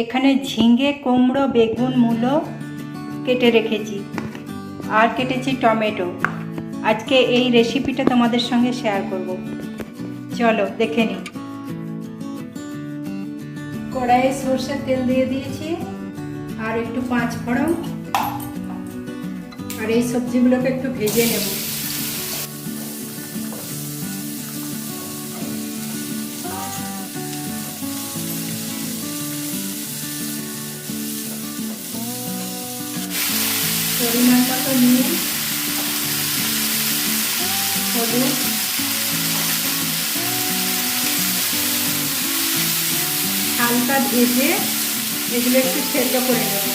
এখানে ঝিঙে, কুমড়ো, বেগুন, মূলো কেটে রেখেছি আর কেটেছি টমেটো। আজকে এই রেসিপিটা তোমাদের সঙ্গে শেয়ার করব। চলো দেখে নিই। কড়াইয়ে সরষের তেল দিয়ে দিয়েছি আর একটু পাঁচ ফোড়ন, আর এই সবজিগুলোকে একটু ভেজে নেব। পরিমাণ মতো নুন, হলুদ, হালকা ভেজে এগুলো একটু সেদ্ধ করে নেব।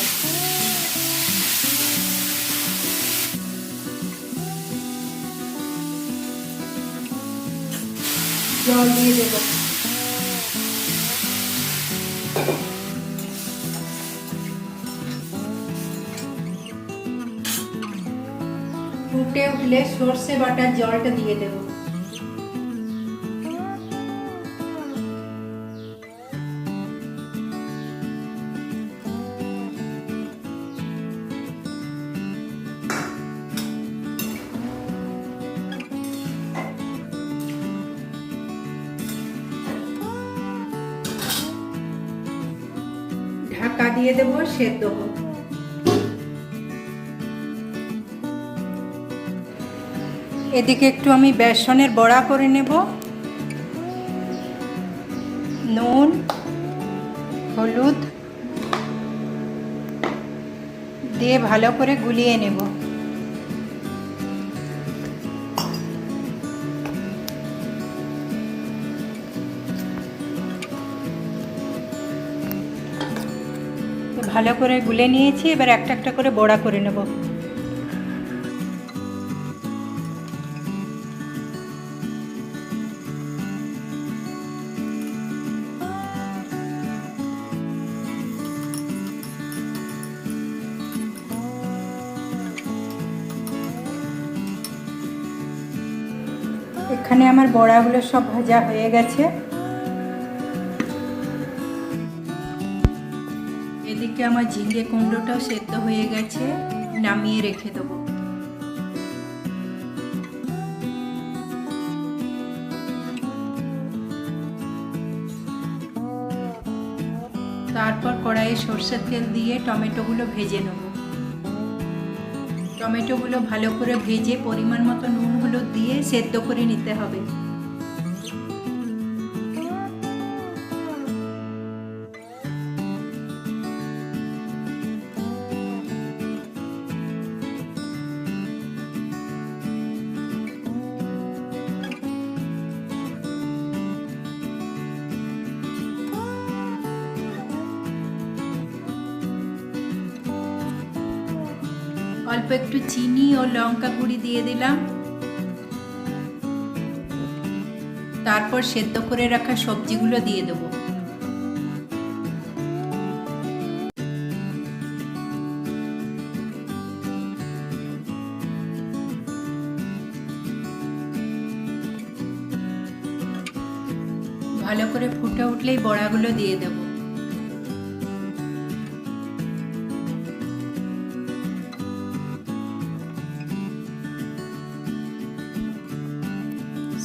জল দিয়ে দেব। ফুটে উঠলে সর্ষে বাটার জলটা দিয়ে দেব। ঢাকা দিয়ে দেব, সেদ্ধ হোক। এদিকে একটু আমি বেসনের বড়া করে নেব। নুন, হলুদ দিয়ে ভালো করে গুলিয়ে নেব। ভালো করে গুলে নিয়েছি, এবার একটা একটা করে বড়া করে নেব। এখানে আমার বড়াগুলো সব ভাজা হয়ে গেছে। এদিকে আমার ঝিঙে কুমড়োটাও সেদ্ধ হয়ে গেছে, নামিয়ে রেখে দেবো। তারপর কড়াইয়ে সরষের তেল দিয়ে টমেটোগুলো ভেজে নেব। টমেটোগুলো ভালো করে ভেজে পরিমাণ মতো নুন হলুদ দিয়ে সেদ্ধ করে নিতে হবে। অল্প একটু চিনি ও লঙ্কা গুঁড়ি দিয়ে দিলাম। তারপর সেদ্ধ করে রাখা সবজিগুলো দিয়ে দেব। ভালো করে ফুটে উঠলেই বড়াগুলো দিয়ে দেব।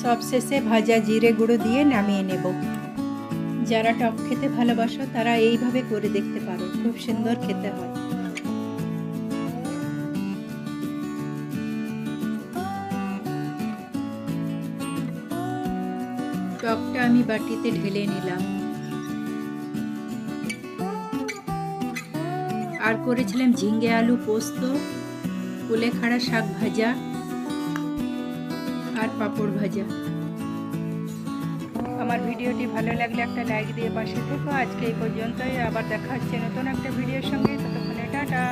সবশেষে ভাজা জিরে গুঁড়ো দিয়ে নামিয়ে নেব। যারা টক খেতে ভালোবাসো তারা এইভাবে করে দেখতে পারো, খুব সুন্দর খেতে হয়। টকটা আমি বাটিতে ঢেলে নিলাম। আর করেছিলাম ঝিঙে আলু পোস্ত, কুলেখাড়া শাক ভাজা আর পাঁপড় ভাজা। আমার ভিডিওটি ভালো লাগলে একটা লাইক দিয়ে পাশে থেকো। আজকে এই পর্যন্তই, আবার দেখা হচ্ছে নতুন একটা ভিডিওর সঙ্গে। ততক্ষণে টাটা।